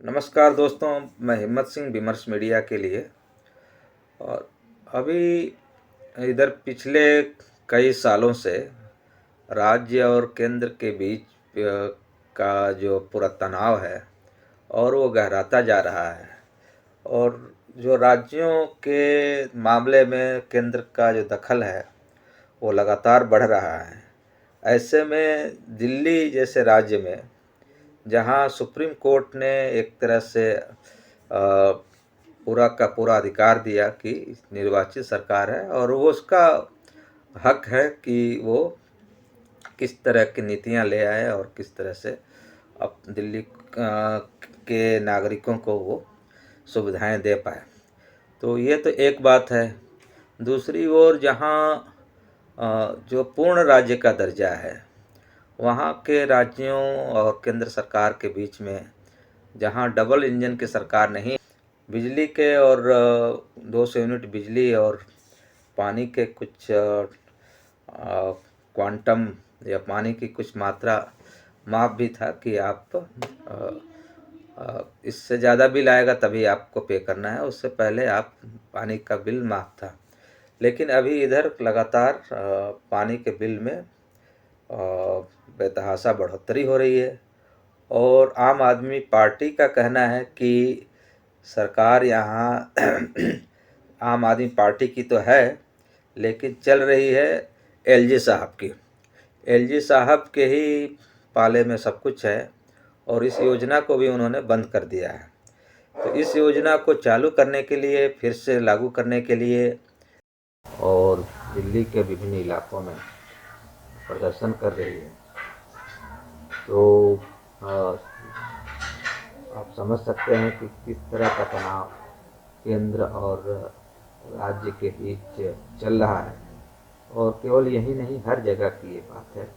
नमस्कार दोस्तों, मैं हिम्मत सिंह विमर्श मीडिया के लिए। और अभी इधर पिछले कई सालों से राज्य और केंद्र के बीच का जो पूरा तनाव है और वो गहराता जा रहा है। और जो राज्यों के मामले में केंद्र का जो दखल है वो लगातार बढ़ रहा है। ऐसे में दिल्ली जैसे राज्य में, जहां सुप्रीम कोर्ट ने एक तरह से पूरा का पूरा अधिकार दिया कि निर्वाचित सरकार है और वो उसका हक है कि वो किस तरह की नीतियां ले आए और किस तरह से अब दिल्ली के नागरिकों को वो सुविधाएं दे पाए। तो ये तो एक बात है। दूसरी ओर जहाँ जो पूर्ण राज्य का दर्जा है, वहाँ के राज्यों और केंद्र सरकार के बीच में जहाँ डबल इंजन की सरकार नहीं, बिजली के और 200 यूनिट बिजली और पानी के कुछ क्वांटम या पानी की कुछ मात्रा माफ भी था कि आप इससे ज़्यादा बिल आएगा तभी आपको पे करना है, उससे पहले आप पानी का बिल माफ था। लेकिन अभी इधर लगातार पानी के बिल में बेतहाशा बढ़ोतरी हो रही है। और आम आदमी पार्टी का कहना है कि सरकार यहाँ आम आदमी पार्टी की तो है, लेकिन चल रही है एलजी साहब की। एलजी साहब के ही पाले में सब कुछ है और इस योजना को भी उन्होंने बंद कर दिया है। तो इस योजना को चालू करने के लिए, फिर से लागू करने के लिए, और दिल्ली के विभिन्न इलाकों में प्रदर्शन कर रही है। तो आप समझ सकते हैं कि किस तरह का तनाव केंद्र और राज्य के बीच चल रहा है। और केवल यही नहीं, हर जगह की ये बात है।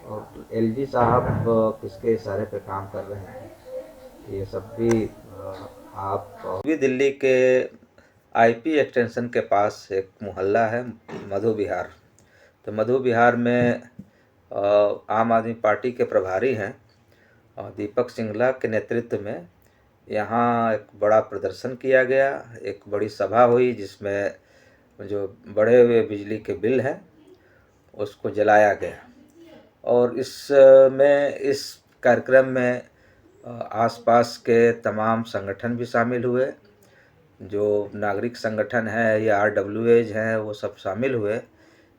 और एलजी साहब किसके इशारे पे काम कर रहे हैं, ये सब भी आप भी दिल्ली के आईपी एक्सटेंशन के पास एक मोहल्ला है मधु विहार। तो मधु विहार में आम आदमी पार्टी के प्रभारी हैं दीपक सिंगला के नेतृत्व में यहाँ एक बड़ा प्रदर्शन किया गया। एक बड़ी सभा हुई जिसमें जो बढ़े हुए बिजली के बिल हैं उसको जलाया गया। और इस कार्यक्रम में आसपास के तमाम संगठन भी शामिल हुए, जो नागरिक संगठन है या RWAs हैं वो सब शामिल हुए।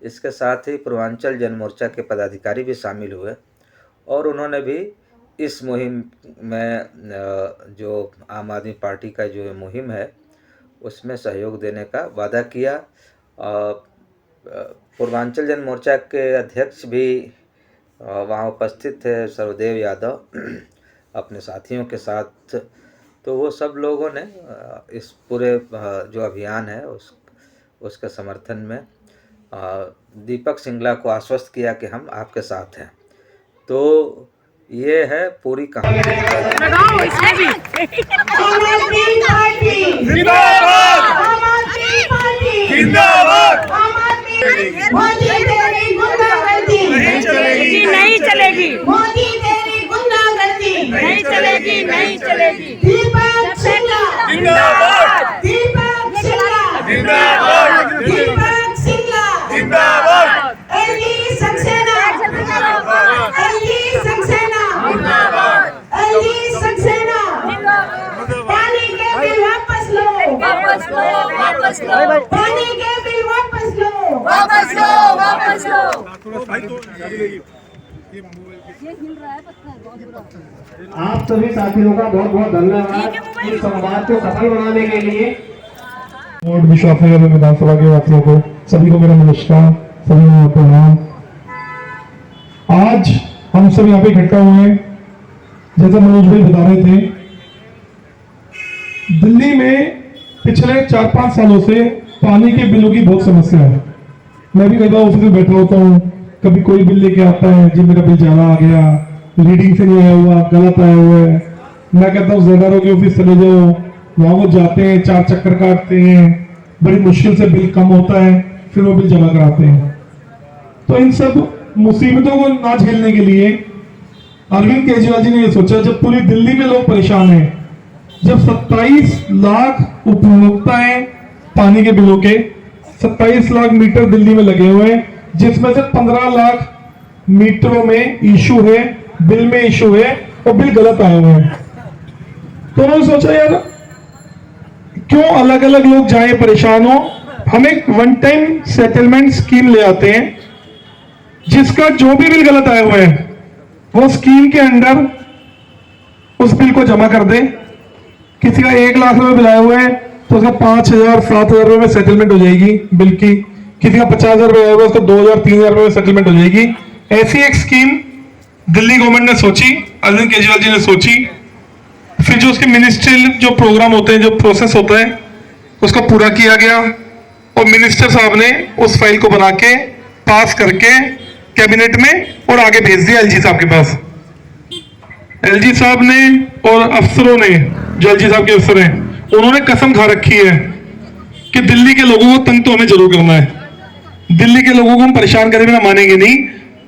इसके साथ ही पूर्वांचल जन मोर्चा के पदाधिकारी भी शामिल हुए और उन्होंने भी इस मुहिम में, जो आम आदमी पार्टी का जो मुहिम है उसमें सहयोग देने का वादा किया। पूर्वांचल जन मोर्चा के अध्यक्ष भी वहाँ उपस्थित थे, सर्वदेव यादव, अपने साथियों के साथ। तो वो सब लोगों ने इस पूरे जो अभियान है उसके समर्थन में दीपक सिंगला को आश्वस्त किया कि हम आपके साथ हैं। तो ये है पूरी कहानी। नहीं चलेगी, मोदी तेरी गुंडागर्दी नहीं चलेगी, नहीं चलेगी। दीपक सिंगला जिंदाबाद, दीपक सिंगला जिंदाबाद, दीपक सिंगला जिंदाबाद, एलजी सक्सेना जिंदाबाद, एलजी सक्सेना जिंदाबाद, एलजी सक्सेना जिंदाबाद। पानी के बिल वापस लो, वापस लो, वापस लो, पानी के बिल वापस लो, वापस लो, वापस लो। आप सभी साथियों का बहुत बहुत धन्यवाद इस संवाद को सफल बनाने के लिए। विश्वासनगर विधानसभा के वासियों को सभी को मेरा नमस्कार, सभी को प्रणाम। आज हम सब यहाँ पे इकट्ठा हुए हैं, जैसा मनोज भाई बता रहे थे, दिल्ली में पिछले 4-5 सालों से पानी के बिलों की बहुत समस्या है। मैं भी कई बार ऑफिस में बैठा होता हूँ, कभी कोई बिल लेके आता है जी मेरा बिल ज्यादा आ गया, रीडिंग से नहीं आया हुआ, गलत आया हुआ है। मैं कहता हूँ ज़ेडारो के ऑफिस चले जाओ, वहां वो जाते हैं, 4 चक्कर काटते हैं, बड़ी मुश्किल से बिल कम होता है, फिर वो बिल जमा कराते हैं। तो इन सब मुसीबतों को ना झेलने के लिए अरविंद केजरीवाल जी ने ये सोचा, जब पूरी दिल्ली में लोग परेशान हैं जब 27 लाख उपभोक्ता हैं पानी के बिलों के, 27 लाख मीटर दिल्ली में लगे हुए हैं, जिसमें से 15 लाख मीटरों में इशू है, बिल में इशू है और बिल गलत आए हुए हैं। तो उन्होंने सोचा यार क्यों अलग अलग लोग जाए परेशान हो, हम एक वन टाइम सेटलमेंट स्कीम ले आते हैं जिसका जो भी बिल गलत आए हुए हैं वो स्कीम के अंडर उस बिल को जमा कर दे। किसी का 1 लाख रुपए बिल आए हुए हैं तो उसका 5,000 7,000 रुपए में सेटलमेंट हो जाएगी बिल की। किसी का 50,000 रुपए आए हुए उसका 2,000 3,000 रुपए में सेटलमेंट हो जाएगी। ऐसी एक स्कीम दिल्ली गवर्नमेंट ने सोची, अरविंद केजरीवाल जी ने सोची। फिर जो उसके मिनिस्ट्रियल जो प्रोग्राम होते हैं, जो प्रोसेस होता है, उसको पूरा किया गया और मिनिस्टर साहब ने उस फाइल को बना के पास करके कैबिनेट में और आगे भेज दिया एलजी साहब के पास। एलजी साहब ने और अफसरों ने, जो एलजी साहब के अफसर हैं, उन्होंने कसम खा रखी है कि दिल्ली के लोगों को तंग तो हमें जरूर करना है, दिल्ली के लोगों को हम परेशान करे बिना मानेंगे नहीं।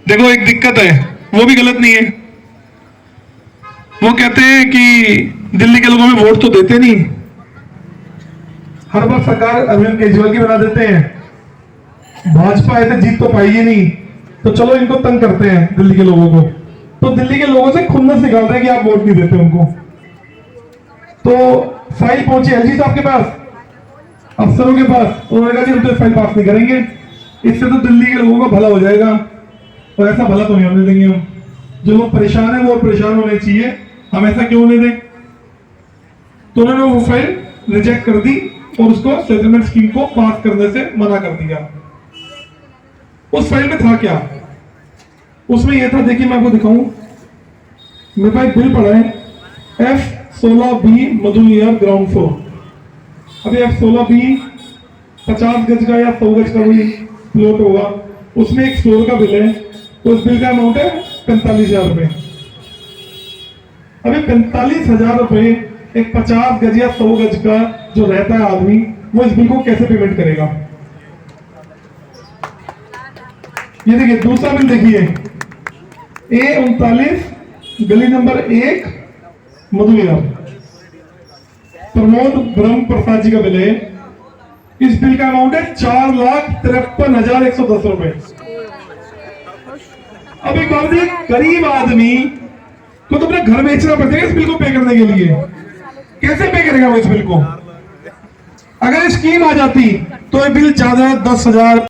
देखो एक दिक्कत है, वो भी गलत नहीं है। वो कहते हैं कि दिल्ली के लोगों में वोट तो देते नहीं, हर बार सरकार अरविंद केजरीवाल की बना देते हैं, भाजपा ऐसे जीत तो पाएगी नहीं, तो चलो इनको तंग करते हैं दिल्ली के लोगों को। तो दिल्ली के लोगों से खुन्नस निकाल रहे हैं कि आप वोट नहीं देते उनको। तो फाइल पहुंची एलजी साहब के पास, अफसरों के पास, उन्होंने कहा कि हम तो फाइल पास नहीं करेंगे, इससे तो दिल्ली के लोगों का भला हो जाएगा और ऐसा भला तो नहीं होने देंगे हम। जो लोग परेशान है वो परेशान होने चाहिए, हम ऐसा क्यों होने दें। तो उन्होंने वो फाइल रिजेक्ट कर दी और उसको सेटलमेंट स्कीम को पास करने से मना कर दिया। उस फाइल में था क्या? उसमें यह था, देखिए मैं आपको दिखाऊं, मेरे पास बिल पड़ा है F16B मधुलिया ग्राउंड फ्लोर। अभी F16B 50 गज का या 100 गज का कोई प्लॉट होगा, उसमें एक फ्लोर का बिल है, तो उस बिल का अमाउंट है 45,000 रुपए। अभी 45,000 रुपए एक 50 गज या 100 गज का जो रहता है आदमी, वो इस बिल को कैसे पेमेंट करेगा? ये देखिए दूसरा बिल देखिए, A39 गली नंबर 1 मधुविहार, प्रमोद ब्रह्म प्रसाद जी का बिल है। इस बिल का अमाउंट है 4,53,110 रुपए। अब एक बात है, गरीब आदमी को तो अपना घर बेचना पड़ेगा इस बिल को पे करने के लिए। कैसे पे करेगा वो इस बिल को? अगर स्कीम आ जाती तो ये बिल ज्यादा 10,000